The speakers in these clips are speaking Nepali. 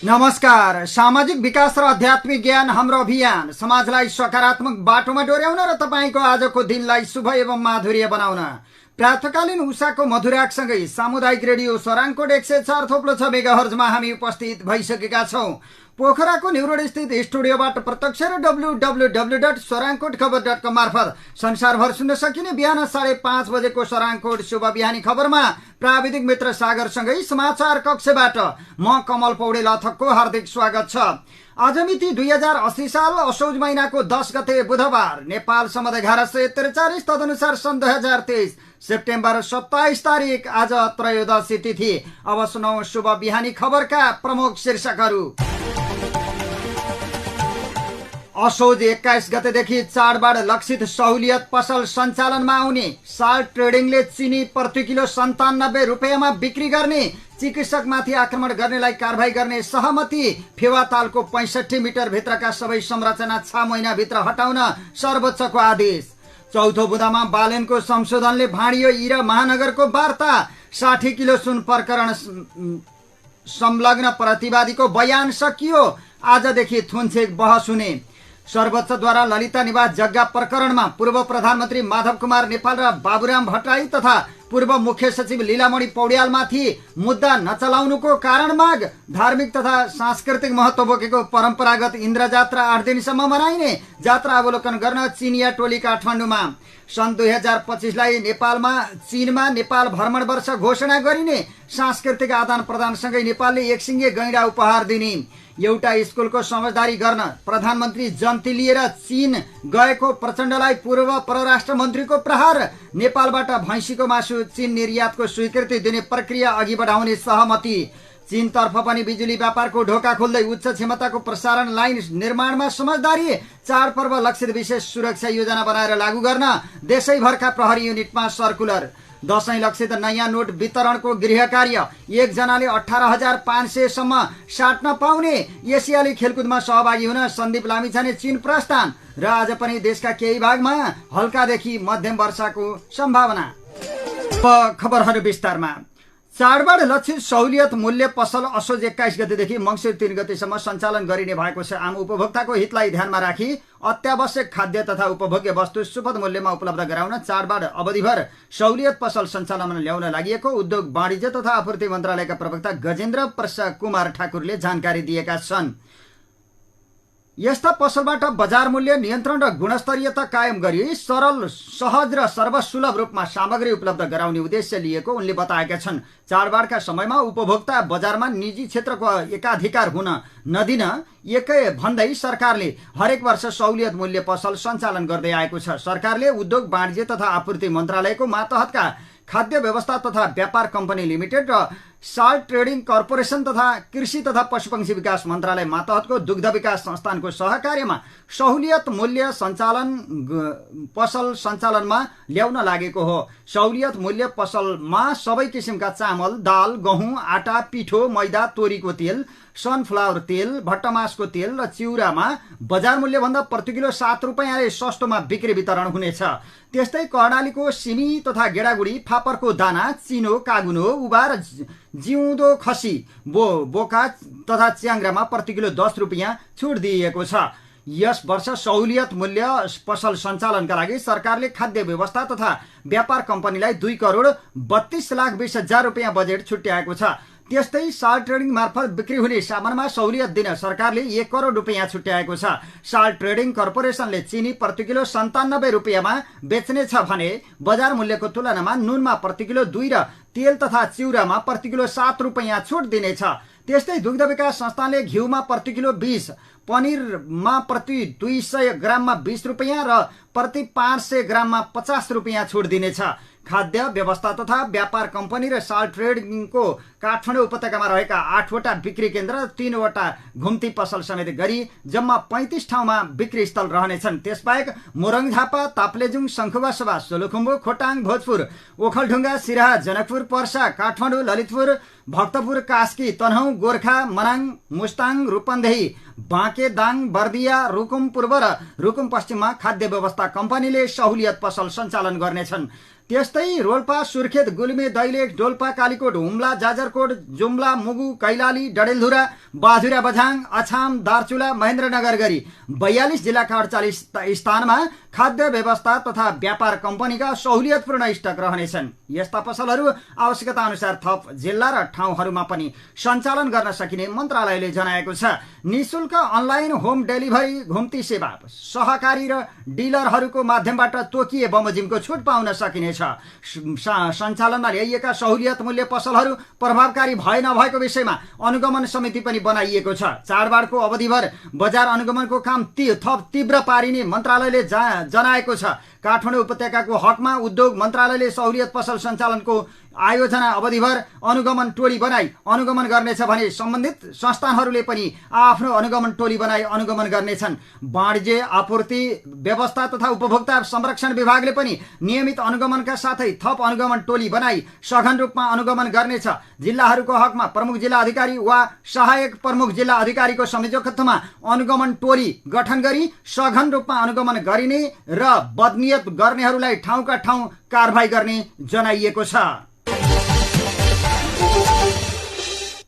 नमस्कार। सामाजिक विकास र आध्यात्मिक ज्ञान हाम्रो अभियान समाजलाई सकारात्मक बाटोमा डोर्याउन र तपाईको आजको दिनलाई शुभ एवं माधुर्य बनाउन प्रातकालीन उषाको मधुराकसँगै सामुदायिक रेडियो सराङकोट 104.6 मेगाहर्जमा हामी उपस्थित भइसकेका छौं। पोखराको न्युरोड स्थित स्टुडियोबाट प्रत्यक्ष र www.sorangkotkhबर.com मार्फत संसारभर सुन्न सकिने बिहान 5:30 बजेको सराङकोट शुभ बिहानी खबरमा प्राविधिक मित्र सागरसँगै समाचार कक्षबाट म कमल पौडेल अथकको हार्दिक स्वागत छ। आज मिति 2080 साल असौज महिनाको 10 गते बुधबार, नेपाल सम्वत 1143, तदनुसार सन् 2023 सेप्टेम्बर 27 तारिक आज त्रयोदशी तिथि। अब सुनौ शुभ बिहानी खबरका प्रमुख शीर्षकहरू। असौज 21 गतेदेखि चाडबाड लक्षित सहुलियत पसल सञ्चालनमा आउने। साल्ट ट्रेडिङले चिनी प्रति किलो 97 रुपियाँमा बिक्री गर्ने। चिकित्सकमाथि आक्रमण गर्नेलाई कारबाही गर्ने सहमति। फेवातालको 65 मिटर भित्रका सबै संरचना 6 महिनाभित्र हटाउन सर्वोच्चको आदेश। चौथो बुँदामा बालेनको संशोधनले भाँडियो ई र महानगरको वार्ता। 60 किलो सुन प्रकरण संलग्न प्रतिवादीको बयान सकियो। आजदेखि थुनछेक बहस हुने। सर्वोच्चद्वारा ललिता निवास जग्गा प्रकरणमा पूर्व प्रधानमन्त्री माधव कुमार नेपाल र बाबुराम भट्टराई तथा पूर्व मुख्य सचिव लीलामणि पौड्यालमाथि मुद्दा नचलाउनुको कारण माग। धार्मिक तथा सांस्कृतिक महत्व बोकेको परम्परागत इन्द्र जात्रा 8 दिनसम्म मनाइने। जात्रा अवलोकन गर्न चिनिया टोली काठमाडौँमा। सन् 2025लाई चीनमा नेपाल भ्रमण वर्ष घोषणा गरिने। सांस्कृतिक आदान प्रदानसँगै नेपालले एकसिङ्गे गैंडा उपहार दिने। एउटा स्कुलको समझदारी गर्न प्रधानमन्त्री जन्ती लिएर चीन गएको प्रचण्डलाई पूर्व परराष्ट्र मन्त्रीको प्रहार। नेपालबाट भैँसीको मासु चीन निर्यातको स्वीकृति दिने प्रक्रिया अघि बढाउने सहमति। चीनतर्फ पनि बिजुली व्यापारको ढोका खोल्दै उच्च क्षमताको प्रसारण लाइन निर्माणमा समझदारी। चाडपर्व लक्षित विशेष सुरक्षा योजना बनाएर लागू गर्न देशैभरका प्रहरी युनिटमा सर्कुलर। दशैं लक्षित नयाँ नोट वितरणको गृह कार्य। एक जनाले 18,500 सम्म साट्न पाउने। एसियाली खेलकुदमा सहभागी हुन सन्दीप लामिछाने चीन प्रस्थान। र आज पनि देशका केही भागमा हल्कादेखि मध्यम वर्षाको सम्भावना। खबरहरू विस्तारमा। चाडबाड लक्षित सहुलियत मूल्य पसल असोज 21 गतेदेखि मङ्सिर 3 गतेसम्म सञ्चालन गरिने भएको छ। आम उपभोक्ताको हितलाई ध्यानमा राखी अत्यावश्यक खाद्य तथा उपभोग्य वस्तु सुपथ मूल्यमा उपलब्ध गराउन चाडबाड अवधिभर सहुलियत पसल सञ्चालनमा ल्याउन लागि उद्योग वाणिज्य तथा आपूर्ति मन्त्रालयका प्रवक्ता गजेन्द्र प्रसाद कुमार ठाकुरले जानकारी दिएका छन्। यस्ता पसलबाट बजार मूल्य नियन्त्रण र गुणस्तरीयता कायम गरी सरल, सहज र सर्वसुलभ रूपमा सामग्री उपलब्ध गराउने उद्देश्य लिएको उनले बताएका छन्। चाडबाडका समयमा उपभोक्ता बजारमा निजी क्षेत्रको एकाधिकार हुन नदिन एकै भन्दै सरकारले हरेक वर्ष सहुलियत मूल्य पसल सञ्चालन गर्दै आएको छ। सरकारले उद्योग वाणिज्य तथा आपूर्ति मन्त्रालयको मातहतका खाद्य व्यवस्था तथा व्यापार कम्पनी लिमिटेड र साल्ट ट्रेडिङ कर्पोरेसन तथा कृषि तथा पशुपक्षी विकास मन्त्रालय मातहतको दुग्ध विकास संस्थानको सहकार्यमा सहुलियत मूल्य पसल सञ्चालनमा ल्याउन लागेको हो। सहुलियत मूल्य पसलमा सबै किसिमका चामल, दाल, गहुँ, आटा, पिठो, मैदा, तोरीको तेल, सनफ्लावर तेल, भट्टमासको तेल र चिउरामा बजार मूल्यभन्दा प्रति किलो 7 रुपियाँले सस्तोमा बिक्री वितरण हुनेछ। त्यस्तै कर्णालीको सिमी तथा गेडागुडी, फापरको दाना, चिनो, कागुनो, उभा र जिउँदो खसी, बोका तथा च्याङ्ग्रामा प्रति किलो 10 रुपियाँ छुट दिइएको छ। यस वर्ष सहुलियत मूल्य पसल सञ्चालनका लागि सरकारले खाद्य व्यवस्था तथा व्यापार कम्पनीलाई 2,32,20,000 रुपियाँ बजेट छुट्याएको छ। त्यस्तै साल्ट ट्रेडिङ मार्फत बिक्री हुने सामानमा सहुलियत दिन सरकारले 1 करोड रुपियाँ छुट्याएको छ। साल्ट ट्रेडिङ कर्पोरेसनले चिनी प्रति किलो 97 रुपियाँमा बेच्नेछ भने बजार मूल्यको तुलनामा नुनमा प्रति किलो 2 र तेल तथा चिउरामा प्रति किलो 7 रुपियाँ छुट दिनेछ। त्यस्तै दुग्ध विकास संस्थानले घिउमा प्रति किलो 20, पनिरमा प्रति 200 ग्राममा 20 रुपियाँ र प्रति 500 ग्राममा 50 रुपियाँ छुट दिनेछ। खाद्य व्यवस्था तथा व्यापार कम्पनी र साल्ट ट्रेडिङको काठमाडौँ उपत्यकामा रहेका 8वटा बिक्री केन्द्र, 3वटा घुम्ती पसल समेत गरी जम्मा 35 ठाउँमा बिक्री स्थल रहनेछन्। त्यसबाहेक मोरङ, झापा, ताप्लेजुङ, शङ्खुवासभा, सोलुखुम्बु, खोटाङ, भोजपुर, ओखलढुङ्गा, सिराहा, जनकपुर, पर्सा, काठमाडौँ, ललितपुर, भक्तपुर, कास्की, तनहुँ, गोर्खा, मनाङ, मुस्ताङ, रूपन्देही, बाँके, दाङ, बर्दिया, रुकुम पूर्व र रुकुम पश्चिममा खाद्य व्यवस्था कम्पनीले सहुलियत पसल सञ्चालन गर्नेछन्। त्यस्तै रोल्पा, सुर्खेत, गुल्मी, दैलेख, डोल्पा, कालीकोट, हुम्ला, जाजरकोट, जुम्ला, मुगु, कैलाली, डडेलधुरा, बाजुरा, बझाङ, अछाम, दार्चुला, महेन्द्रनगर गरी 42 जिल्लाका 48 स्थानमा खाद्य व्यवस्था तथा व्यापार कम्पनीका सहुलियतपूर्ण स्टक रहनेछन्। यस्ता पसलहरू आवश्यकता अनुसार थप जिल्ला र ठाउँहरूमा पनि सञ्चालन गर्न सकिने मन्त्रालयले जनाएको छ। निशुल्क अनलाइन होम डेलिभरी घुम्ती सेवा, सहकारी र डिलरहरूको माध्यमबाट तोकिए बमोजिमको छुट पाउन सकिनेछ। सञ्चालनमा ल्याइएका सहुलियत मूल्य पसलहरू प्रभावकारी भए नभएको विषयमा अनुगमन समिति पनि बनाइएको छ। चाडबाडको अवधिभर बजार अनुगमनको काम थप तीव्र पारिने मन्त्रालयले जनाएको छ। काठमाडौँ उपत्यकाको हकमा उद्योग मन्त्रालयले सहुलियत पसल सञ्चालनको आयोजना अवधिभर अनुगमन टोली बनाई अनुगमन गर्नेछ भने सम्बन्धित संस्थानहरूले पनि आफ्नो अनुगमन टोली बनाई अनुगमन गर्नेछन्। वाणिज्य, आपूर्ति व्यवस्था तथा उपभोक्ता संरक्षण विभागले पनि नियमित अनुगमनका साथै थप अनुगमन टोली बनाई सघन रूपमा अनुगमन गर्नेछ। जिल्लाहरूको हकमा प्रमुख जिल्ला अधिकारी वा सहायक प्रमुख जिल्ला अधिकारीको संयोजकत्वमा अनुगमन टोली गठन गरी सघन रूपमा अनुगमन गरिने र बदनियत गर्नेहरूलाई ठाउँका ठाउँ कारबाही गर्ने जनाइएको छ।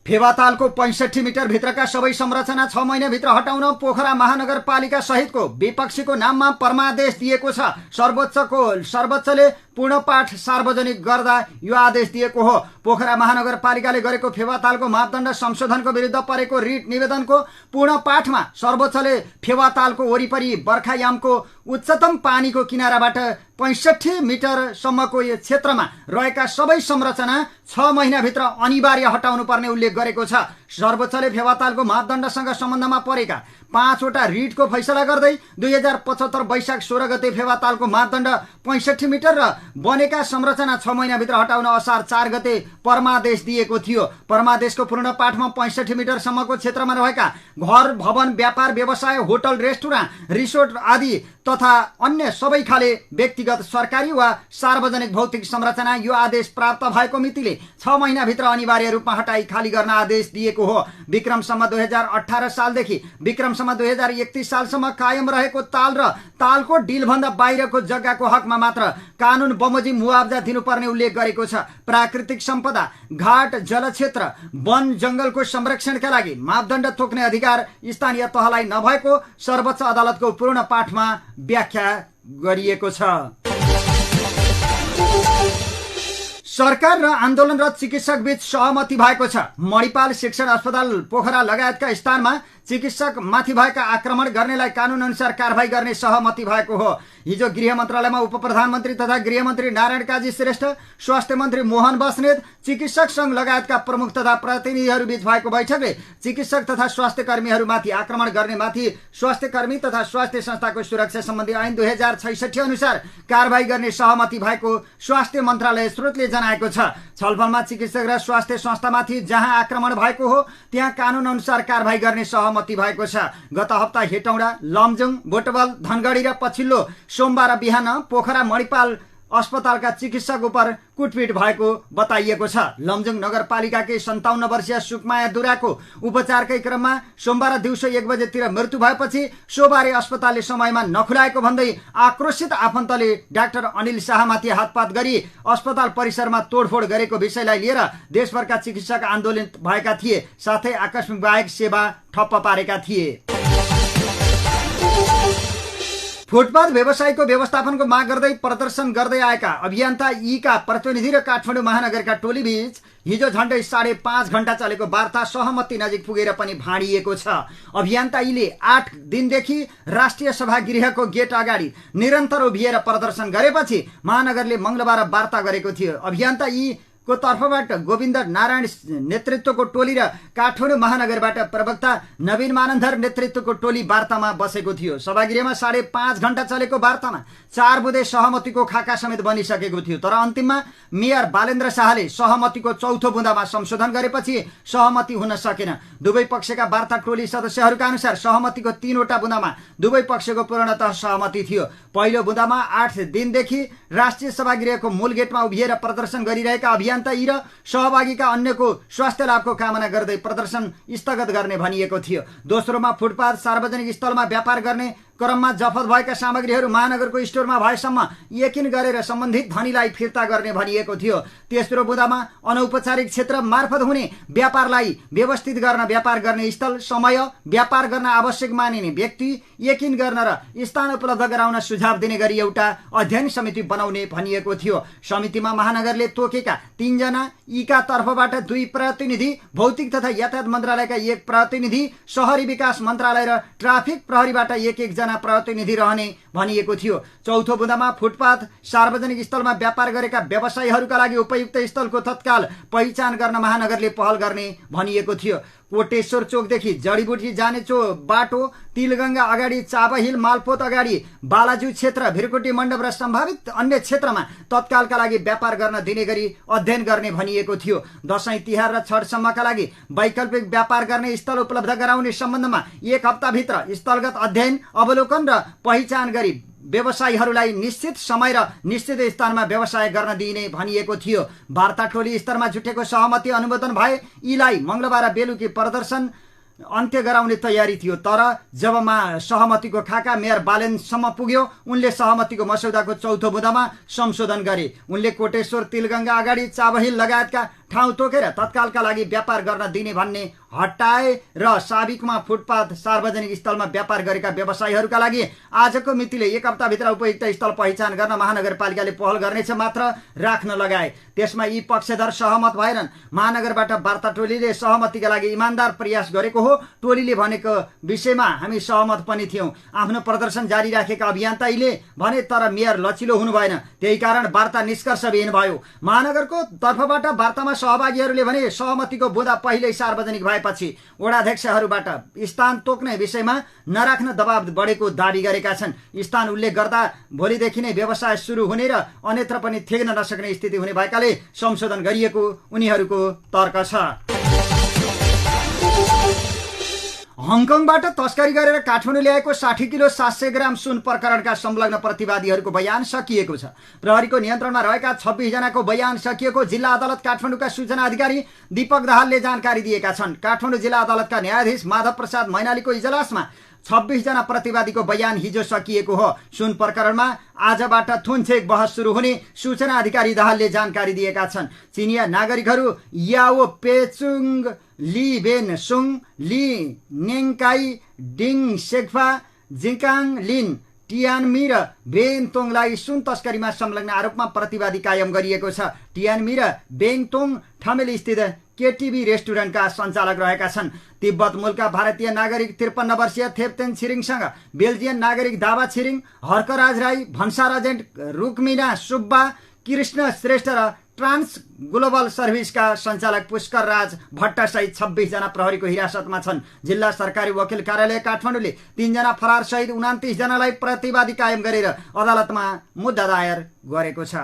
फेवातालको 65 मिटर भित्रका सबै संरचना 6 महिनाभित्र हटाउन पोखरा महानगरपालिका सहितको विपक्षीको नाममा परमादेश दिएको छ। सर्वोच्चले पूर्णपाठ सार्वजनिक गर्दा यो आदेश दिएको हो। पोखरा महानगरपालिकाले गरेको फेवातालको मापदण्ड संशोधनको विरुद्ध परेको रिट निवेदनको पूर्णपाठमा सर्वोच्चले फेवातालको वरिपरि बर्खायामको उच्चतम पानीको किनाराबाट 65 मिटरसम्मको यो क्षेत्रमा रहेका सबै संरचना 6 महिनाभित्र अनिवार्य हटाउनु पर्ने उल्लेख गरेको छ। सर्वोच्चले फेवातालको मापदण्डसँग सम्बन्धमा परेका 5वटा रिटको फैसला गर्दै 2075 वैशाख 16 गते फेवातालको मापदण्ड 65 मिटर र बनेका संरचना 6 महिनाभित्र हटाउन असार 4 गते परमादेश दिएको थियो। परमादेशको पूर्ण पाठमा 65 मिटरसम्मको क्षेत्रमा रहेका घर, भवन, व्यापार, व्यवसाय, होटल, रेस्टुरेन्ट, रिसोर्ट आदि तथा अन्य सबै खाले व्यक्तिगत, सरकारी वा सार्वजनिक भौतिक संरचना यो आदेश प्राप्त भएको मितिले 6 महिनाभित्र अनिवार्य रूपमा हटाई खाली गर्न आदेश दिएको हो। विक्रमसम्म 2018 सालदेखि विक्रमसम्म 2031 सालसम्म कायम रहेको ताल र तालको डिलभन्दा बाहिरको जग्गाको हकमा मात्र कानून बमोजिम मुआवजा दिनुपर्ने उल्लेख गरेको छ। प्राकृतिक सम्पदा, घाट, जलक्षेत्र, वन, जंगलको संरक्षणका लागि मापदण्ड तोक्ने अधिकार स्थानीय तहलाई नभएको सर्वोच्च अदालतको पूर्ण पाठमा व्याख्या गरिएको छ। सरकार र आन्दोलनरत चिकित्सक बीच सहमति भएको छ। मणिपाल शिक्षण अस्पताल पोखरा लगायतका स्थानमा चिकित्सक माथि भएका आक्रमण गर्नेलाई कानून अनुसार कारबाही गर्ने सहमति भएको हो। हिजो गृह मन्त्रालयमा उप प्रधानमन्त्री तथा गृहमन्त्री नारायण काजी श्रेष्ठ, स्वास्थ्य मन्त्री मोहन बस्नेत, चिकित्सक संघ लगायतका प्रमुख तथा प्रतिनिधिहरू बीच भएको बैठकले चिकित्सक तथा स्वास्थ्य कर्मीहरूमाथि आक्रमण गर्नेमाथि स्वास्थ्य कर्मी तथा स्वास्थ्य संस्थाको सुरक्षा सम्बन्धी ऐन 2066 अनुसार कारबाही गर्ने सहमति भएको स्वास्थ्य मन्त्रालय स्रोतले जनाएको छ। छलफलमा चिकित्सक र स्वास्थ्य संस्थामाथि जहाँ आक्रमण भएको हो त्यहाँ कानून अनुसार कारबाही गर्ने सहमति भएको छ। गत हप्ता हेटौडा, लमजुङ, बोटबल, धनगढी र पछिल्लो सोमबार बिहान पोखरा मणिपाल अस्पतालका चिकित्सक उप कुटपिट भएको बताइएको छ। लमजुङ नगरपालिकाकै 57 वर्षीय सुकमाया दुराको उपचारकै क्रममा सोमबार दिउँसो 1 बजेतिर मृत्यु भएपछि सोमबारे अस्पतालले समयमा नखुलाएको भन्दै आक्रोशित आफन्तले डाक्टर अनिल शाहमाथि हातपात गरी अस्पताल परिसरमा तोडफोड गरेको विषयलाई लिएर देशभरका चिकित्सक आन्दोलित भएका थिए, साथै आकस्मिक बाहेक सेवा ठप्प पारेका थिए। फुटपाथ व्यवसायको व्यवस्थापनको माग गर्दै प्रदर्शन गर्दै आएका अभियन्ता यीका प्रतिनिधि र काठमाडौँ महानगरका टोली बीच हिजो झण्डै 5.5 घण्टा चलेको वार्ता सहमति नजिक पुगेर पनि भाँडिएको छ। अभियन्ता यीले 8 दिनदेखि राष्ट्रिय सभागृहको गेट अगाडि निरन्तर उभिएर प्रदर्शन गरेपछि महानगरले मंगलबार वार्ता गरेको थियो। अभियन्ता यी को तर्फबाट गोविन्द नारायण नेतृत्वको टोली र काठमाडौँ महानगरबाट प्रवक्ता नवीन मानन्धर नेतृत्वको टोली वार्तामा बसेको थियो। सभागृहमा 5.5 घण्टा चलेको वार्तामा 4 बुँदे सहमतिको खाका समेत बनिसकेको थियो, तर अन्तिममा मेयर बालेन्द्र शाहले सहमतिको चौथो बुँदामा संशोधन गरेपछि सहमति हुन सकेन। दुवै पक्षका वार्ता टोली सदस्यहरूका अनुसार सहमतिको 3वटा बुँदामा दुवै पक्षको पूर्णतः सहमति थियो। पहिलो बुँदामा 8 दिनदेखि राष्ट्रिय सभागृहको मूल गेटमा उभिएर प्रदर्शन गरिरहेका अभियन्ता यी र सहभागीका अन्यको स्वास्थ्य लाभको कामना गर्दै प्रदर्शन स्थगत गर्ने भनिएको थियो। दोस्रोमा फुटपाथ, सार्वजनिक स्थलमा व्यापार गर्ने क्रममा जफत भएका सामग्रीहरू महानगरको स्टोरमा भएसम्म यकिन गरेर सम्बन्धित धनीलाई फिर्ता गर्ने भनिएको थियो। तेस्रो बुँदामा अनौपचारिक क्षेत्र मार्फत हुने व्यापारलाई व्यवस्थित गर्न व्यापार गर्ने स्थल, समय, व्यापार गर्न आवश्यक मानिने व्यक्ति यकिन गर्न र स्थान उपलब्ध गराउन सुझाव दिने गरी एउटा अध्ययन समिति बनाउने भनिएको थियो। समितिमा महानगरले तोकेका 3 जना, यीका तर्फबाट 2 प्रतिनिधि, भौतिक तथा यातायात मन्त्रालयका 1 प्रतिनिधि, शहरी विकास मन्त्रालय र ट्राफिक प्रहरीबाट 1-1 जना प्रतिनिधि रहने भनिएको थियो। चौथो बुँदामा फुटपाथ, सार्वजनिक स्थलमा व्यापार गरेका व्यवसायीहरूका लागि उपयुक्त स्थलको तत्काल पहिचान गर्न महानगरले पहल गर्ने भनिएको थियो। कोटेश्वर चोकदेखि जडीबुटी जाने बाटो, तिलगंगा अगाडि चाबहिल, मालपोत अगाडि बालाजु क्षेत्र, भिरकुटी मण्डप र सम्भावित अन्य क्षेत्रमा तत्कालका लागि व्यापार गर्न दिने गरी अध्ययन गर्ने भनिएको थियो। दशैं, तिहार र छठसम्मका लागि वैकल्पिक व्यापार गर्ने स्थल उपलब्ध गराउने सम्बन्धमा 1 हप्ताभित्र स्थलगत अध्ययन, अवलोकन र पहिचान गरी व्यवसायीहरूलाई निश्चित समय र निश्चित स्थानमा व्यवसाय गर्न दिइने भनिएको थियो। वार्ता टोली स्तरमा जुटेको सहमति अनुमोदन भए यीलाई मंगलबार बेलुकी प्रदर्शन अन्त्य गराउने तयारी थियो। तर जब सहमतिको खाका मेयर बालेनसम्म पुग्यो, उनले सहमतिको मस्यौदाको चौथो बुँदामा संशोधन गरे। उनले कोटेश्वर, तिलगंगा अगाडि चाबहिल लगायतका ठाउँ तोकेर तत्कालका लागि व्यापार गर्न दिने भन्ने हटाए र साबिकमा फुटपाथ, सार्वजनिक स्थलमा व्यापार गरेका व्यवसायीहरूका लागि आजको मितिले 1 हप्ताभित्र उपयुक्त स्थल पहिचान गर्न महानगरपालिकाले पहल गर्नेछ मात्र राख्न लगाए। त्यसमा यी पक्षधर सहमत भएनन्। महानगरबाट वार्ता टोलीले सहमतिका लागि इमानदार प्रयास गरेको हो। टोलीले भनेको विषयमा हामी सहमत पनि थियौं। आफ्नो प्रदर्शन जारी राखेका अभियन्ताले भने तर मेयर लचिलो हुनु भएन, त्यही कारण वार्ता निष्कर्षविहीन भयो। महानगरको तर्फबाट वार्तामा सहभागीहरूले भने सहमतिको बुँदा पहिल्यै सार्वजनिक भएपछि वडाध्यक्षहरूबाट स्थान तोक्ने विषयमा नराख्न दबाब बढेको दाबी गरेका छन्। स्थान उल्लेख गर्दा भोलिदेखि नै व्यवसाय सुरु हुने र अन्यत्र पनि थेग्न नसक्ने स्थिति हुने भएकाले संशोधन गरिएको उनीहरूको तर्क छ। हङकङबाट तस्करी गरेर काठमाडौँ ल्याएको 60 किलो 700 ग्राम सुन प्रकरणका संलग्न प्रतिवादीहरूको बयान सकिएको छ। प्रहरीको नियन्त्रणमा रहेका 26 जनाको बयान सकिएको जिल्ला अदालत काठमाडौँका सूचना अधिकारी दीपक दाहालले जानकारी दिएका छन्। काठमाडौँ जिल्ला अदालतका न्यायाधीश माधव प्रसाद मैनालीको इजलासमा 26 जना प्रतिवादीको बयान हिजो सकिएको हो। सुन प्रकरणमा आजबाट थुनछेक बहस सुरु हुने सूचना अधिकारी दाहालले जानकारी दिएका छन्। चिनिया नागरिकहरू याओ पेचुङ, ली बेन सुङ, ली नेङकाई, डिङ शेक्फा, जिकाङ लिन, टियानमी र बेङतोङलाई सुन तस्करीमा संलग्न आरोपमा प्रतिवादी कायम गरिएको छ। टियानमी र बेङतोङ ठमेल स्थित केटीबी रेस्टुरेन्टका सञ्चालक रहेका छन्। तिब्बत मूलका भारतीय नागरिक 53 वर्षीय थेप्तेन छिरिङसँग बेल्जियन नागरिक दावा छिरिङ, हर्कराज राई, भन्सार एजेन्ट रुक्मिना सुब्बा, कृष्ण श्रेष्ठ र ट्रान्स ग्लोबल सर्भिसका सञ्चालक पुष्कर राज भट्ट सहित 26 जना प्रहरीको हिरासतमा छन्। जिल्ला सरकारी वकिल कार्यालय काठमाडौँले 3 जना फरार सहित 29 जनालाई प्रतिवादी कायम गरेर अदालतमा मुद्दा दायर गरेको छ।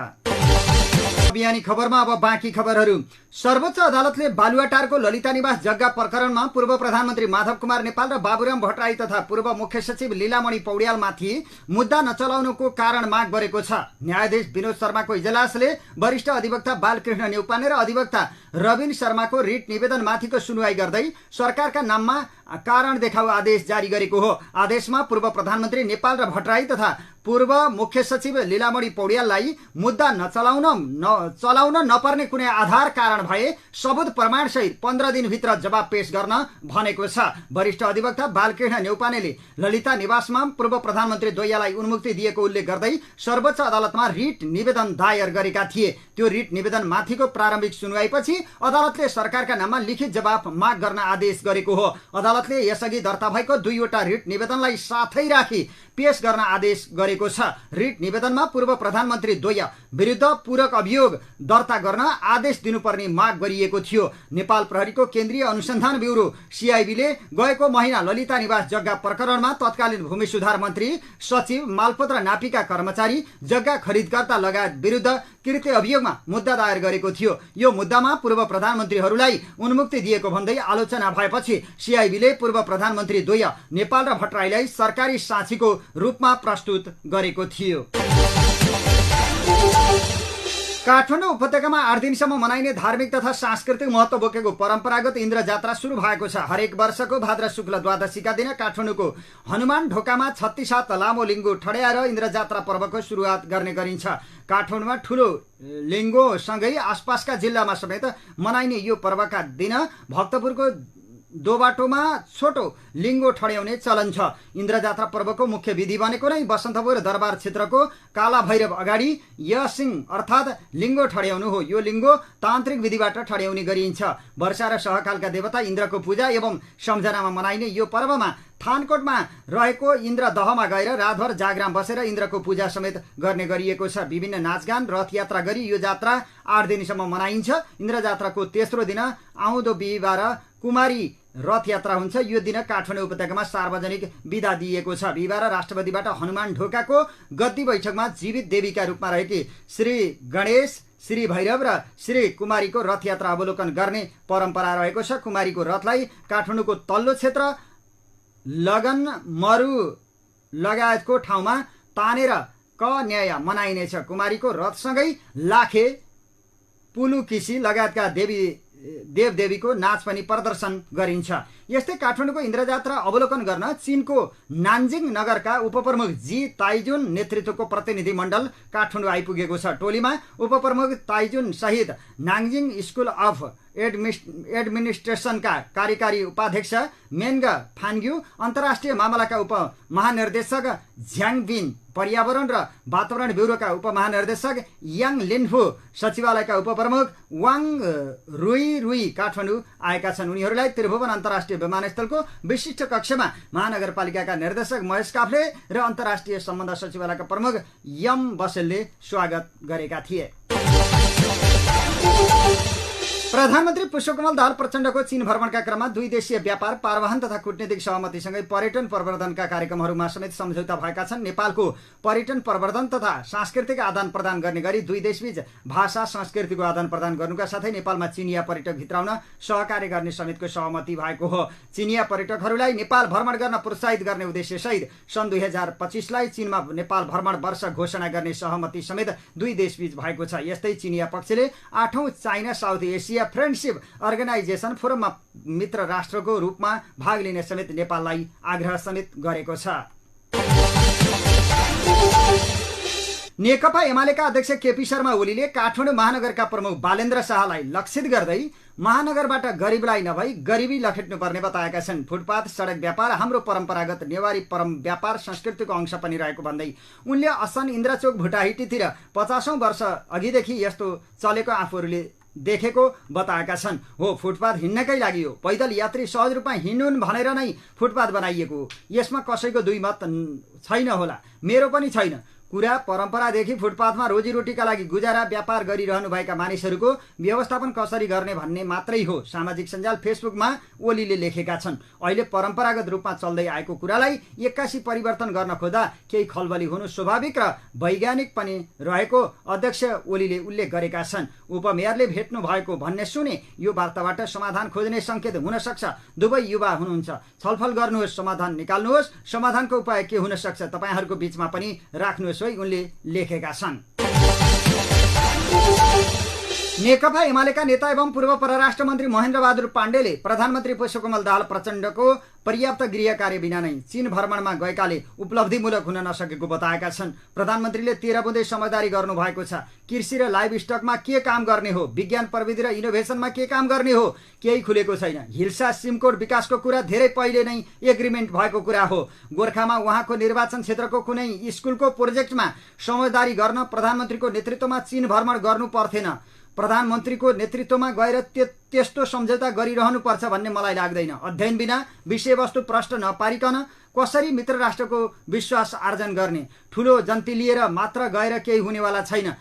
बिहानी खबरमा अब बाँकी खबरहरू। सर्वोच्च अदालतले बालुवाटारको ललिता निवास जग्गा प्रकरणमा पूर्व प्रधानमन्त्री माधव कुमार नेपाल र बाबुराम भट्टराई तथा पूर्व मुख्य सचिव लीलामणि पौड्यालमाथि मुद्दा नचलाउनुको कारण माग गरेको छ। न्यायाधीश विनोद शर्माको इजलासले वरिष्ठ अधिवक्ता बालकृष्ण न्यौपाने र अधिवक्ता रविन शर्माको रिट निवेदनमाथिको सुनवाई गर्दै सरकारका नाममा कारण देखाउ आदेश जारी गरेको हो। आदेशमा पूर्व प्रधानमन्त्री नेपाल र भट्टराई तथा पूर्व मुख्य सचिव लीलामणि पौड्याललाई मुद्दा चलाउन नपर्ने कुनै आधार कारण भए सबुत प्रमाण सहित 15 दिनभित्र जवाब पेश गर्न भनेको छ। वरिष्ठ अधिवक्ता बालकृष्ण न्यौपानेले ललिता निवासमा पूर्व प्रधानमन्त्री द्वयलाई उन्मुक्ति दिएको उल्लेख गर्दै सर्वोच्च अदालतमा रिट निवेदन दायर गरेका थिए। त्यो रिट निवेदन माथिको प्रारम्भिक सुनवाईपछि अदालतले सरकारका नाममा लिखित जवाब माग गर्न आदेश गरेको हो। अदालतले यसअघि दर्ता भएको 2 वटा रिट निवेदनलाई साथै राखी पेश गर्न आदेश गरेको छ। रिट निवेदनमा पूर्व प्रधानमन्त्री द्वय विरुद्ध पूरक अभियोग दर्ता गर्न आदेश दिनुपर्ने माग गरिएको थियो। नेपाल प्रहरीको केन्द्रीय अनुसन्धान ब्युरो सीआईबीले गएको महिना ललिता निवास जग्गा प्रकरणमा तत्कालीन भूमि सुधार मन्त्री, सचिव, मालपोत र नापीका कर्मचारी, जग्गा खरिदकर्ता लगायत विरुद्ध कृत्य अभियोगमा मुद्दा दायर गरेको थियो। यो मुद्दामा पूर्व प्रधानमन्त्रीहरूलाई उन्मुक्ति दिएको भन्दै आलोचना भएपछि सीआईबीले पूर्व प्रधानमन्त्री द्वय नेपाल र भट्टराईलाई सरकारी साक्षीको रूपमा प्रस्तुत गरेको थियो। काठमाडौँ उपत्यकामा 8 दिनसम्म मनाइने धार्मिक तथा सांस्कृतिक महत्त्व बोकेको परम्परागत इन्द्र जात्रा सुरु भएको छ। हरेक वर्षको भाद्र शुक्ल द्वादशीका दिन काठमाडौँको हनुमान ढोकामा 36 हात लामो लिङ्गो ठड्याएर इन्द्र जात्रा पर्वको सुरुवात गर्ने गरिन्छ। काठमाडौँमा ठुलो लिङ्गोसँगै आसपासका जिल्लामा समेत मनाइने यो पर्वका दिन भक्तपुरको दोबाटोमा छोटो लिङ्गो ठड्याउने चलन छ। इन्द्र जात्रा पर्वको मुख्य विधि भनेको नै बसन्तपुर दरबार क्षेत्रको काला भैरव अगाडि यसिङ अर्थात् लिङ्गो ठड्याउनु हो। यो लिङ्गो तान्त्रिक विधिबाट ठड्याउने गरिन्छ। वर्षा र सहकालका देवता इन्द्रको पूजा एवं सम्झनामा मनाइने यो पर्वमा थानकोटमा रहेको इन्द्र दहमा गएर रातभर जागराम बसेर इन्द्रको पूजा समेत गर्ने गरिएको छ। विभिन्न नाचगान रथयात्रा गरी यो जात्रा 8 दिनसम्म मनाइन्छ। इन्द्र जात्राको तेस्रो दिन आउँदो बिहिबार कुमारी रथयात्रा हुन्छ। यो दिन काठमाडौँ उपत्यकामा सार्वजनिक बिदा दिइएको छ। बिहिबार राष्ट्रपतिबाट हनुमान ढोकाको गद्दी बैठकमा जीवित देवीका रूपमा रहेकी श्री गणेश, श्री भैरव र श्री कुमारीको रथयात्रा अवलोकन गर्ने परम्परा रहेको छ। कुमारीको रथलाई काठमाडौँको तल्लो क्षेत्र लगन मरु लगायतको ठाउँमा तानेर कन्याय मनाइनेछ। कुमारीको रथसँगै लाखे, पुलुकिसी लगायतका देवदेवीको नाच पनि प्रदर्शन गरिन्छ। यस्तै काठमाडौँको इन्द्रजात्रा अवलोकन गर्न चीनको नान्जिङ नगरका उपप्रमुख जी ताइजुन नेतृत्वको प्रतिनिधि मण्डल काठमाडौँ आइपुगेको छ। टोलीमा उपप्रमुख ताइजुन सहित नान्जिङ स्कुल अफ एडमिनिस्ट्रेसनका कार्यकारी उपाध्यक्ष मेन्ग फान्ग्यू, अन्तर्राष्ट्रिय मामलाका उप महानिर्देशक झ्याङबिन, पर्यावरण र वातावरण ब्युरोका उपमहानिर्देशक याङ लिन्फू, सचिवालयका उपप्रमुख वाङ रुई काठमाडौँ आएका छन्। उनीहरूलाई त्रिभुवन अन्तर्राष्ट्रिय विमानस्थलको विशिष्ट कक्षमा महानगरपालिकाका निर्देशक महेश काफ्ले र अन्तर्राष्ट्रिय सम्बन्ध सचिवालयका प्रमुख यम बसेलले स्वागत गरेका थिए। प्रधानमन्त्री पुष्पकमल दाहाल प्रचण्डको चीन भ्रमणका क्रममा 2 देशीय व्यापार, पारवहन तथा कूटनीतिक सहमतिसँगै पर्यटन प्रवर्धनका कार्यक्रमहरूमा समेत सम्झौता भएका छन्। नेपालको पर्यटन प्रवर्धन तथा सांस्कृतिक आदान प्रदान गर्ने गरी 2 देशबीच भाषा संस्कृतिको आदान प्रदान गर्नुका साथै नेपालमा चिनिया पर्यटक भित्राउन सहकार्य गर्ने समेतको सहमति भएको हो। चिनिया पर्यटकहरूलाई नेपाल भ्रमण गर्न प्रोत्साहित गर्ने उद्देश्यसहित सन् 2025लाई चीनमा नेपाल भ्रमण वर्ष घोषणा गर्ने सहमति समेत 2 देशबीच भएको छ। यस्तै चिनिया पक्षले 8औं China South Asia friendship organisation फोरममा मित्र राष्ट्रको रूपमा भाग लिने समेत नेपाललाई आग्रह समेत गरेको छ। नेकपा एमालेका अध्यक्ष केपी शर्मा ओलीले काठमाडौँ महानगरका प्रमुख बालेन्द्र शाहलाई लक्षित गर्दै महानगरबाट गरिबलाई नभई गरिबी लखेट्नुपर्ने बताएका छन्। फुटपाथ सडक व्यापार हाम्रो परम्परागत नेवारी व्यापार संस्कृतिको अंश पनि रहेको भन्दै उनले असन इन्द्रचोक भुटाहिटीतिर 50औं वर्ष अघिदेखि यस्तो चलेको आफूहरूले देखेको बताएका छन्। हो, फुटपाथ हिँड्नकै लागि हो, पैदल यात्री सहज रूपमा हिँड्नुन् भनेर नै फुटपाथ बनाइएको हो। यसमा कसैको दुई मत छैन होला, मेरो पनि छैन। कुरा परम्परादेखि फुटपाथमा रोजीरोटीका लागि गुजारा व्यापार गरिरहनुभएका मानिसहरूको व्यवस्थापन कसरी गर्ने भन्ने मात्रै हो। सामाजिक सञ्जाल फेसबुकमा ओलीले लेखेका छन्। अहिले परम्परागत रूपमा चल्दै आएको कुरालाई 81 परिवर्तन गर्न खोज्दा केही खलबली हुनु स्वाभाविक र वैज्ञानिक पनि रहेको अध्यक्ष ओलीले उल्लेख गरेका छन्। उपमेयरले भेट्नु भएको भन्ने सुने यो वार्ताबाट समाधान खोज्ने संकेत हुन सक्छ। दुवै युवा हुनुहुन्छ, छलफल गर्नुहोस्, समाधान निकाल्नुहोस्। समाधानको उपाय के हुन सक्छ तपाईहरूको बीचमा पनि राख्नुहोस्, उनले लेखेका छन्। नेकपा एमालेका नेता एवं पूर्व परराष्ट्र मन्त्री महेन्द्र बहादुर पाण्डेले प्रधानमन्त्री पुष्पकमल दाहाल प्रचण्डको पर्याप्त गृह कार्य बिना नै चीन भ्रमणमा गएकाले उपलब्धिमूलक हुन नसकेको बताएका छन्। प्रधानमन्त्रीले 13 बुँदे समझदारी गर्नु भएको छ। कृषि र लाइभ स्टकमा के काम गर्ने हो, विज्ञान प्रविधि र इनोभेसनमा के काम गर्ने हो, केही खुलेको छैन। हिल्सा सिमकोट विकासको कुरा धेरै पहिले नै एग्रिमेन्ट भएको कुरा हो। गोर्खामा उहाँको निर्वाचन क्षेत्रको कुनै स्कुलको प्रोजेक्टमा समझदारी गर्न प्रधानमन्त्रीको नेतृत्वमा चीन भ्रमण गर्नु पर्थेन। प्रधानमन्त्रीको नेतृत्वमा गएर त्यस्तो सम्झौता गरिरहनु पर्छ भन्ने मलाई लाग्दैन। अध्ययन बिना विषयवस्तु प्रश्न नपारिकन कसरी मित्र राष्ट्रको विश्वास आर्जन गर्ने? ठुलो जन्ती लिएर मात्र गएर केही हुनेवाला छैन।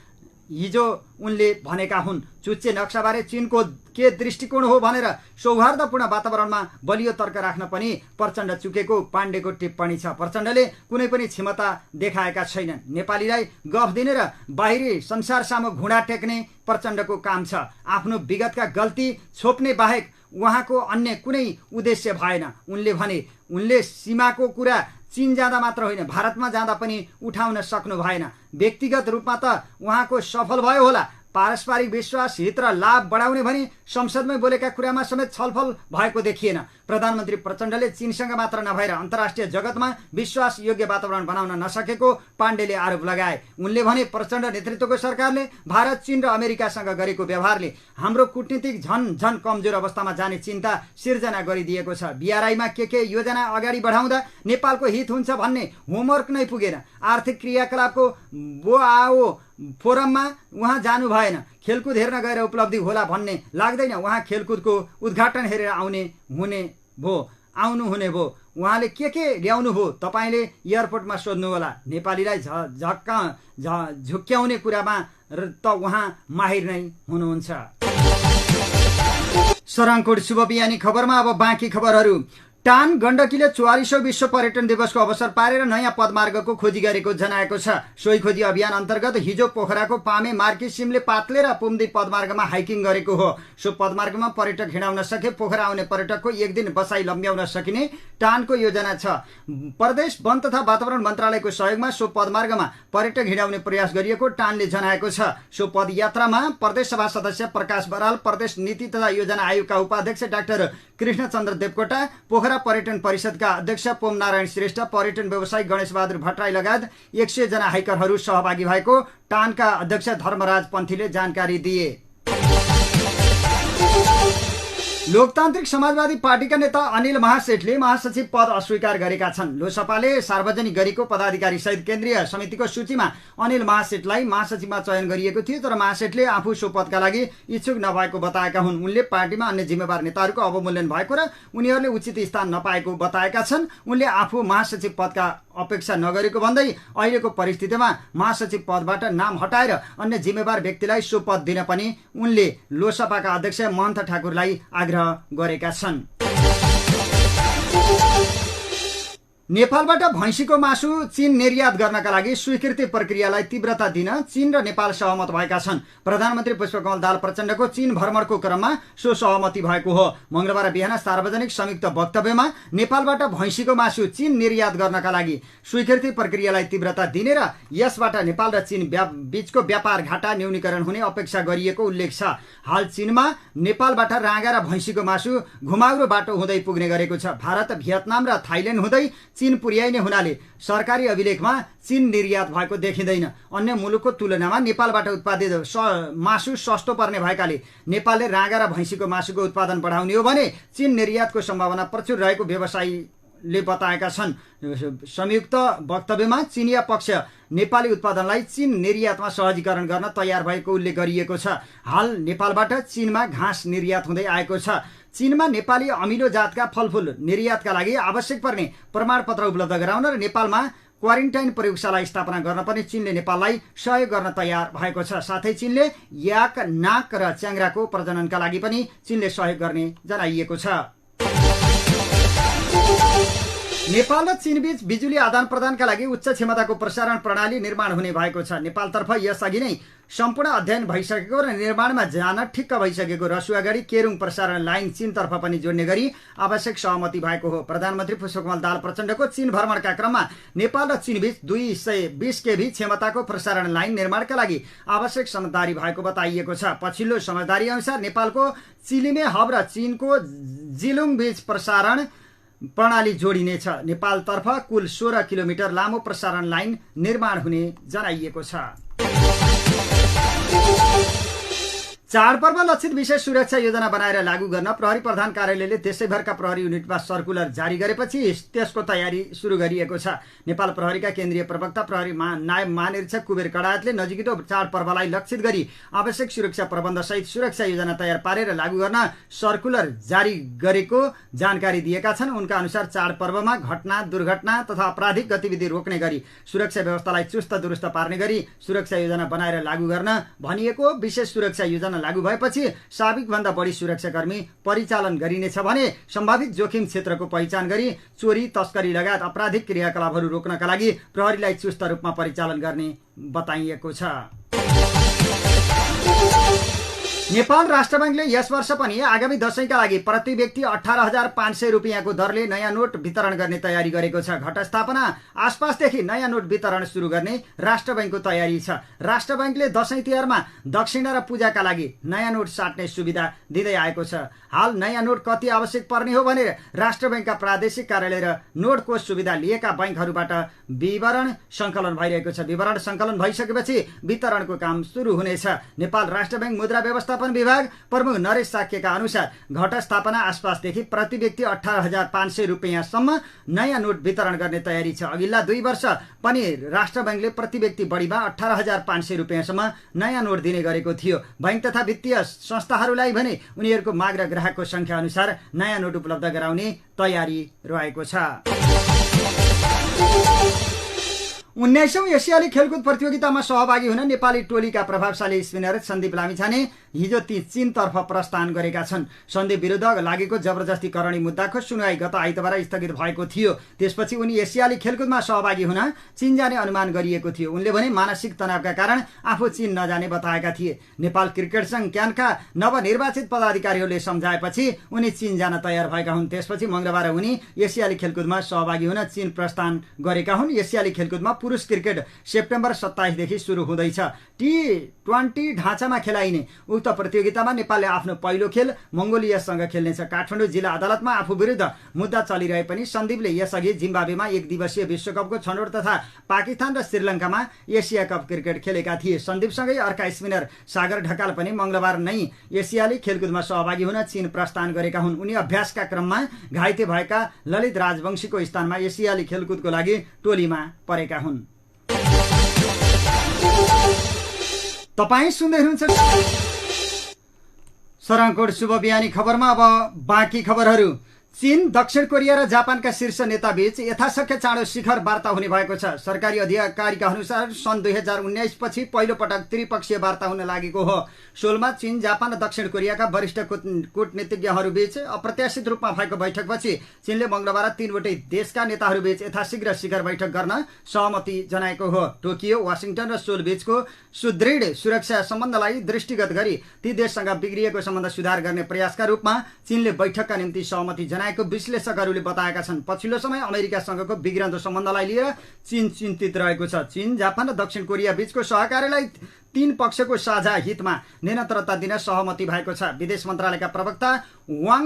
हिजो उनले भनेका हुन्। चुच्चे नक्साबारे चीनको के दृष्टिकोण हो भनेर सौहार्दपूर्ण वातावरणमा बलियो तर्क राख्न पनि प्रचण्ड चुकेको पाण्डेको टिप्पणी छ। प्रचण्डले कुनै पनि क्षमता देखाएका छैनन्। नेपालीलाई गफ दिने र बाहिरी संसार सामु घुँडा टेक्ने प्रचण्डको काम छ। आफ्नो विगतका गल्ती छोप्ने बाहेक उहाँको अन्य कुनै उद्देश्य भएन। उनले भने उनले सीमाको कुरा चीन जाँदा मात्र होइन, भारतमा जाँदा पनि उठाउन सक्नु भएन। व्यक्तिगत रूपमा त उहाँको सफल भयो होला, पारस्परिक विश्वास, हित र लाभ बढाउने भनी संसदमै बोलेका कुरामा समेत छलफल भएको देखिएन। प्रधानमन्त्री प्रचण्डले चीनसँग मात्र नभएर अन्तर्राष्ट्रिय जगतमा विश्वास योग्य वातावरण बनाउन नसकेको पाण्डेले आरोप लगाए। उनले भने प्रचण्ड नेतृत्वको सरकारले भारत, चीन र अमेरिकासँग गरेको व्यवहारले हाम्रो कूटनीतिक झन कमजोर अवस्थामा जाने चिन्ता सिर्जना गरिदिएको छ। बीआरआईमा के योजना अगाडि बढाउँदा नेपालको हित हुन्छ भन्ने होमवर्क नै पुगेन। आर्थिक क्रियाकलापको बोआओ फोरममा उहाँ जानु भएन। खेलकुद हेर्न गएर उपलब्धि होला भन्ने लाग्दैन। उहाँ खेलकुदको उद्घाटन हेरेर आउनु हुने भो। उहाँले के ल्याउनु भो तपाईँले एयरपोर्टमा सोध्नुहोला। नेपालीलाई झुक्क्याउने कुरामा त उहाँ माहिर नै हुनुहुन्छ। सराङकोट शुभ बिहानी खबरमा अब बाँकी खबरहरू। टान गण्डकीले 44औं विश्व पर्यटन दिवसको अवसर पारेर नयाँ पदमार्गको खोजी गरेको जनाएको छ। सोही खोजी अभियान अन्तर्गत हिजो पोखराको पामे, मार्की, सिमले, पात्ले र पुम्दी पदमार्गमा हाइकिङ गरेको हो। सो पदमार्गमा पर्यटक हिँडाउन सके पोखरा आउने पर्यटकको एक दिन बसाई लम्ब्याउन सकिने टानको योजना छ। प्रदेश वन तथा वातावरण मन्त्रालयको सहयोगमा सो पदमार्गमा पर्यटक हिँडाउने प्रयास गरिएको टानले जनाएको छ। सो पदयात्रामा प्रदेश सभा सदस्य प्रकाश बराल, प्रदेश नीति तथा योजना आयोगका उपाध्यक्ष डाक्टर कृष्णचन्द्र देवकोटा, पोखरा पर्यटन परिषदका अध्यक्ष पोम नारायण श्रेष्ठ, पर्यटन व्यवसायी गणेश बहादुर भट्टराई लगायत 100 जना हाइकरहरू सहभागी भएको टानका अध्यक्ष धर्मराज पन्थीले जानकारी दिए। लोकतान्त्रिक समाजवादी पार्टीका नेता अनिल महासेठले महासचिव पद अस्वीकार गरेका छन्। लोसपाले सार्वजनिक गरेको पदाधिकारी सहित केन्द्रीय समितिको सूचीमा अनिल महासेठलाई महासचिवमा चयन गरिएको थियो, तर महासेठले आफू सो पदका लागि इच्छुक नभएको बताएका हुन्। उनले पार्टीमा अन्य जिम्मेवार नेताहरूको अवमूल्यन भएको र उनीहरूले उचित स्थान नपाएको बताएका छन्। उनले आफू महासचिव पदका अपेक्षा नगरेको भन्दै अहिलेको परिस्थितिमा महासचिव पदबाट नाम हटाएर अन्य जिम्मेवार व्यक्तिलाई सो पद दिन पनि उनले लोसपाका अध्यक्ष महन्त ठाकुरलाई आग्रह गरेका छन्। नेपालबाट भैँसीको मासु चीन निर्यात गर्नका लागि स्वीकृति प्रक्रियालाई तीव्रता दिन चीन र नेपाल सहमत भएका छन्। प्रधानमन्त्री पुष्पकमल दाहाल प्रचण्डको चीन भ्रमणको क्रममा सो सहमति भएको हो। मंगलबार बिहान सार्वजनिक संयुक्त वक्तव्यमा नेपालबाट भैँसीको मासु चीन निर्यात गर्नका लागि स्वीकृति प्रक्रियालाई तीव्रता दिने र यसबाट नेपाल र चीन बीचको व्यापार घाटा न्यूनीकरण हुने अपेक्षा गरिएको उल्लेख छ। हाल चीनमा नेपालबाट राँगा र भैँसीको मासु घुमाउरो बाटो हुँदै पुग्ने गरेको छ। भारत, भियतनाम र थाइल्याण्ड हुँदै चीन पुर्याइने हुनाले सरकारी अभिलेखमा चीन निर्यात भएको देखिँदैन। अन्य मुलुकको तुलनामा नेपालबाट उत्पादित मासु सस्तो पर्ने भएकाले नेपालले राँगा र भैँसीको मासुको उत्पादन बढाउने हो भने चीन निर्यातको सम्भावना प्रचुर रहेको व्यवसायीले बताएका छन्। संयुक्त वक्तव्यमा चीनिया पक्ष नेपाली उत्पादनलाई चीन निर्यातमा सहजीकरण गर्न तयार भएको उल्लेख गरिएको छ। हाल नेपालबाट चीनमा घाँस निर्यात हुँदै आएको छ। चीनमा नेपाली अमिलो जातका फलफूल निर्यातका लागि आवश्यक पर्ने प्रमाणपत्र उपलब्ध गराउन र नेपालमा क्वारेन्टाइन प्रयोगशाला स्थापना गर्न पनि चीनले नेपाललाई सहयोग गर्न तयार भएको छ। साथै चीनले याक, नाक र च्याङ्ग्राको प्रजननका लागि पनि चीनले सहयोग गर्ने जनाइएको छ। नेपाल र चीनबीच बिजुली आदान प्रदानका लागि उच्च क्षमताको प्रसारण प्रणाली निर्माण हुने भएको छ। नेपालतर्फ यसअघि नै सम्पूर्ण अध्ययन भइसकेको र निर्माणमा जान ठिक्क भइसकेको रसुवागढी केरुङ प्रसारण लाइन चीनतर्फ पनि जोड्ने गरी आवश्यक सहमति भएको हो। प्रधानमन्त्री पुष्पकमल दाहाल प्रचण्डको चीन भ्रमणका क्रममा नेपाल र चीनबीच 220 केभी क्षमताको प्रसारण लाइन निर्माणका लागि आवश्यक समझदारी भएको बताइएको छ। पछिल्लो समझदारी अनुसार नेपालको चिलिमे हब र चीनको जिलुङ बीच प्रसारण प्रणाली जोडिनेछ। नेपालतर्फ कुल 16 किलोमिटर लामो प्रसारण लाइन निर्माण हुने जनाइएको छ। चाडपर्व लक्षित विशेष सुरक्षा योजना बनाएर लागू गर्न प्रहरी प्रधान कार्यालयले देशैभरका प्रहरी युनिटमा सर्कुलर जारी गरेपछि त्यसको तयारी सुरु गरिएको छ। नेपाल प्रहरीका केन्द्रीय प्रवक्ता प्रहरी नायब महानिरीक्षक कुबेर कडायतले नजिकै चाडपर्वलाई लक्षित गरी आवश्यक सुरक्षा प्रबन्ध सहित सुरक्षा योजना तयार पारेर लागू गर्न सर्कुलर जारी गरेको जानकारी दिएका छन्। उनका अनुसार चाडपर्वमा घटना, दुर्घटना तथा आपराधिक गतिविधि रोक्ने गरी सुरक्षा व्यवस्थालाई चुस्त दुरुस्त पार्ने गरी सुरक्षा योजना बनाएर लागू गर्न भनिएको। विशेष सुरक्षा योजना लागू भएपछि साबिक भन्दा बढी सुरक्षाकर्मी परिचालन गरिनेछ भने सम्भावित जोखिम क्षेत्रको पहिचान गरी चोरी, तस्करी लगायत आपराधिक क्रियाकलापहरू रोक्नका लागि प्रहरीलाई चुस्त रूपमा परिचालन गर्ने बताइएको छ। नेपाल राष्ट्र बैंकले यस वर्ष पनि आगामी दशैंका लागि प्रति व्यक्ति 18,500 रुपियाँको दरले नयाँ नोट वितरण गर्ने तयारी गरेको छ। घटस्थापना आसपासदेखि नयाँ नोट वितरण सुरु गर्ने राष्ट्र बैंकको तयारी छ। राष्ट्र बैंकले दशैं तिहारमा दक्षिणा र पूजाका लागि नयाँ नोट साट्ने सुविधा दिँदै आएको छ। हाल नयाँ नोट कति आवश्यक पर्ने हो भनेर राष्ट्र बैंकका प्रादेशिक कार्यालय र नोट कोष सुविधा लिएका बैंकहरूबाट विवरण सङ्कलन भइरहेको छ। विवरण सङ्कलन भइसकेपछि वितरणको काम सुरु हुनेछ। नेपाल राष्ट्र बैंक मुद्रा व्यवस्थापन विभाग प्रमुख नरेश साक्यका अनुसार घटस्थापना आसपासदेखि प्रति व्यक्ति 18,500 रुपियाँसम्म नयाँ नोट वितरण गर्ने तयारी छ। अघिल्ला 2 वर्ष पनि राष्ट्र बैंकले प्रति व्यक्ति बढीमा 18,500 रुपियाँसम्म नयाँ नोट दिने गरेको थियो। बैंक तथा वित्तीय संस्थाहरूलाई भने उनीहरूको माग र ग्राहकको संख्या अनुसार नयाँ नोट उपलब्ध गराउने तयारी रहेको छ। 19औं एसियाली खेलकुद प्रतियोगितामा सहभागी हुन नेपाली टोलीका प्रभावशाली स्पिनर सन्दीप लामिछाने हिजो चीनतर्फ प्रस्थान गरेका छन्। सन्दीप विरुद्ध लागेको जबरजस्ती करणी मुद्दाको सुनवाई गत आइतबार स्थगित भएको थियो। त्यसपछि उनी एसियाली खेलकुदमा सहभागी हुन चीन जाने अनुमान गरिएको थियो। उनले भने मानसिक तनावका कारण आफू चीन नजाने बताएका थिए। नेपाल क्रिकेट संघ क्यानका नवनिर्वाचित पदाधिकारीहरूले सम्झाएपछि उनी चीन जान तयार भएका हुन्। त्यसपछि मंगलबार उनी एसियाली खेलकुदमा सहभागी हुन चीन प्रस्थान गरेका हुन्। एसियाली खेलकुदमा पुरुष क्रिकेट सेप्टेम्बर 27 देखि सुरु हुँदैछ। T20 ढाँचामा खेलाइने उक्त प्रतियोगितामा नेपालले आफ्नो पहिलो खेल मंगोलियासँग खेल्नेछ। काठमाडौँ जिल्ला अदालतमा आफू विरुद्ध मुद्दा चलिरहे पनि सन्दीपले यसअघि जिम्बाब्वेमा 1 दिवसीय विश्वकपको छनौट तथा पाकिस्तान र श्रीलङ्कामा एसिया कप क्रिकेट खेलेका थिए। सन्दीपसँगै अर्का स्पिनर सागर ढकाल पनि मंगलबार नै एसियाली खेलकुदमा सहभागी हुन चीन प्रस्थान गरेका हुन्। उनी अभ्यासका क्रममा घाइते भएका ललित राजवंशीको स्थानमा एसियाली खेलकुदको लागि टोलीमा परेका हुन्। तपाईं सुन्दै हुनुहुन्छ सराङकोट शुभ बिहानी खबरमा। अब बाँकी खबरहरू। चीन, दक्षिण कोरिया र जापानका शीर्ष नेताबीच यथाशक्य चाँडो शिखर वार्ता हुने भएको छ। सरकारी अधिकारीका अनुसार सन् 2019 पछि पहिलो पटक त्रिपक्षीय वार्ता हुन लागेको हो। सोलमा चीन, जापान र दक्षिण कोरियाका वरिष्ठ कूटनीतिज्ञहरूबीच अप्रत्याशित रूपमा भएको बैठकपछि चीनले मंगलबार तीनवटै देशका नेताहरूबीच यथाशीघ्र शिखर बैठक गर्न सहमति जनाएको हो। टोकियो, वाशिंगटन र सोल बीचको सुदृढ सुरक्षा सम्बन्धलाई दृष्टिगत गरी ती देशसँग बिग्रिएको सम्बन्ध सुधार गर्ने प्रयासका रूपमा चीनले बैठकका निम्ति सहमति जनाएको विश्लेषकहरूले बताएका छन्। पछिल्लो समय अमेरिकासँगको बिग्रँदो सम्बन्धलाई लिएर चीन चिन्तित रहेको छ। चीन, जापान र दक्षिण कोरिया बीचको सहकार्यलाई 3 पक्षको साझा हितमा निरन्तरता दिन सहमति भएको छ। विदेश मन्त्रालयका प्रवक्ता वाङ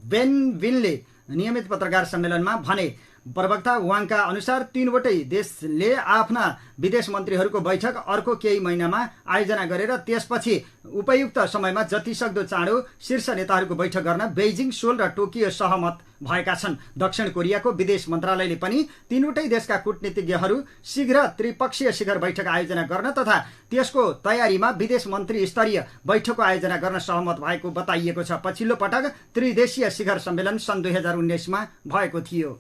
बेनविनले नियमित पत्रकार सम्मेलनमा भने। प्रवक्ता वाङका अनुसार तीनवटै देशले आफ्ना विदेश मन्त्रीहरूको बैठक अर्को केही महिनामा आयोजना गरेर त्यसपछि उपयुक्त समयमा जतिसक्दो चाँडो शीर्ष नेताहरूको बैठक गर्न बेइजिङ, सोल र टोकियो सहमत भएका छन्। दक्षिण कोरियाको विदेश मन्त्रालयले पनि तीनवटै देशका कूटनीतिज्ञहरू शीघ्र त्रिपक्षीय शिखर बैठक आयोजना गर्न तथा त्यसको तयारीमा विदेश मन्त्री स्तरीय बैठकको आयोजना गर्न सहमत भएको बताइएको छ। पछिल्लो पटक त्रिदेशीय शिखर सम्मेलन सन् 2019 मा भएको थियो।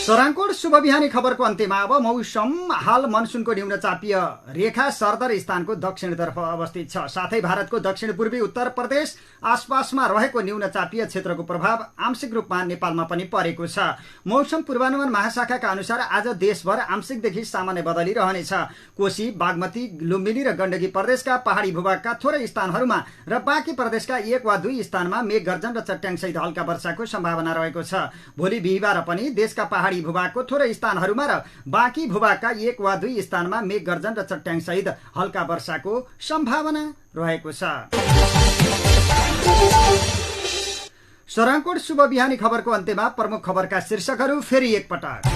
सराङकोट शुभ बिहानी खबरको अन्त्यमा अब मौसम। हाल मनसुनको न्यून चापीय रेखा सरदर स्थानको दक्षिणतर्फ अवस्थित छ। साथै भारतको दक्षिण पूर्वी उत्तर प्रदेश आसपासमा रहेको न्यून चापीय क्षेत्रको प्रभाव आंशिक रूपमा नेपालमा पनि परेको छ। मौसम पूर्वानुमान महाशाखाका अनुसार आज देशभर आंशिकदेखि सामान्य बदली रहनेछ। कोशी, बागमती, लुम्बिनी र गण्डकी प्रदेशका पहाडी भूभागका थोरै स्थानहरूमा र बाँकी प्रदेशका 1 वा 2 स्थानमा मेघगर्जन र चट्याङसहित हल्का वर्षाको सम्भावना रहेको छ। भोलि बिहिबार पनि देशका पहाडी भूभागको थोरै स्थानहरूमा र बाँकी भूभागका 1 वा 2 स्थानमा मेघगर्जन र चट्याङ सहित हल्का वर्षाको सम्भावना रहेको छ। सराङकोट शुभ बिहानी खबरको अन्त्यमा प्रमुख खबरका शीर्षकहरू फेरि एकपटक।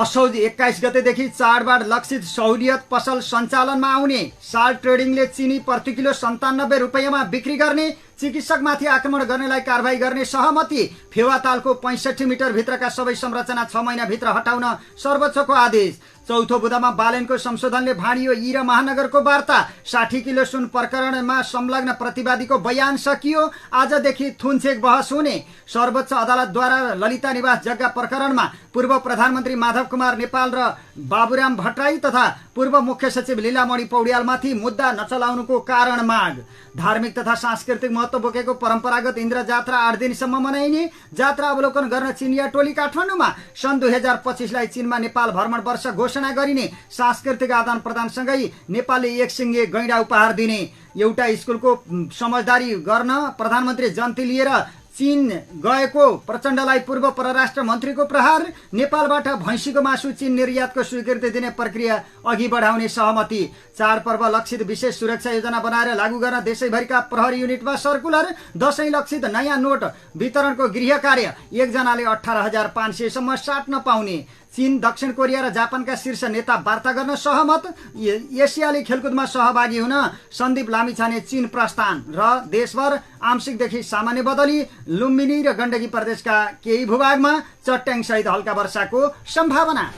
असोज 21 गतेदेखि चाडबाड लक्षित सहुलियत पसल सञ्चालनमा आउने। साल ट्रेडिङले चिनी प्रति किलो 97 रुपियाँमा बिक्री गर्ने। चिकित्सकमाथि आक्रमण गर्नेलाई कारबाही गर्ने सहमति। फेवातालको 65 मिटर भित्रका सबै संरचना 6 महिनाभित्र हटाउन सर्वोच्चको आदेश। चौथो बुँदामा बालेनको संशोधनले भाँडियो ई र महानगरको वार्ता। 60 किलो सुन प्रकरणमा संलग्न प्रतिवादीको बयान सकियो। आजदेखि थुनछेक बहस हुने। सर्वोच्च अदालतद्वारा ललिता निवास जग्गा प्रकरणमा पूर्व प्रधानमन्त्री माधव कुमार नेपाल र बाबुराम भट्टराई तथा पूर्व मुख्य सचिव लीलामणि पौड्यालमाथि मुद्दा नचलाउनुको कारण माग। धार्मिक तथा सांस्कृतिक महत्व बोकेको परम्परागत इन्द्र जात्रा 8 दिनसम्म मनाइने। जात्रा अवलोकन गर्न चिनिया टोली काठमाडौँमा। सन् 2025लाई चीनमा नेपाल भ्रमण वर्ष घोषणा गरिने। सांस्कृतिक आदान प्रदानसँगै नेपालले एक सिङ्गे गैंडा उपहार दिने। एउटा स्कुलको समझदारी गर्न प्रधानमन्त्री जन्ती लिएर चीन गएको प्रचण्डलाई पूर्व परराष्ट्र मन्त्रीको प्रहार। नेपालबाट भैँसीको मासु चीन निर्यातको स्वीकृति दिने प्रक्रिया अघि बढाउने सहमति। चाडपर्व लक्षित विशेष सुरक्षा योजना बनाएर लागू गर्न देशैभरिका प्रहरी युनिटमा सर्कुलर। दशैं लक्षित नयाँ नोट वितरणको गृह कार्य। एकजनाले 18,500 सम्म साट्न पाउने। चीन, दक्षिण कोरिया र जापानका शीर्ष नेता वार्ता गर्न सहमत। एसियाली खेलकुदमा सहभागी हुन सन्दीप लामिछाने चीन प्रस्थान। र देशभर आंशिकदेखि सामान्य बदली। लुम्बिनी र गण्डकी प्रदेशका केही भूभागमा चट्याङ सहित हल्का वर्षाको सम्भावना।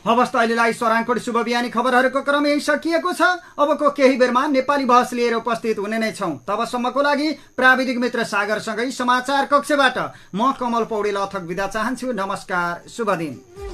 हवस् त अहिलेलाई स्वराङ्कोट शुभ बिहानी खबरहरूको क्रम यही सकिएको छ। अबको केही बेरमा नेपाली बहस लिएर उपस्थित हुने नै छौं। तबसम्मको लागि प्राविधिक मित्र सागरसँगै समाचार कक्षबाट म कमल पौडेल अथक बिदा चाहन्छु। नमस्कार, शुभ दिन।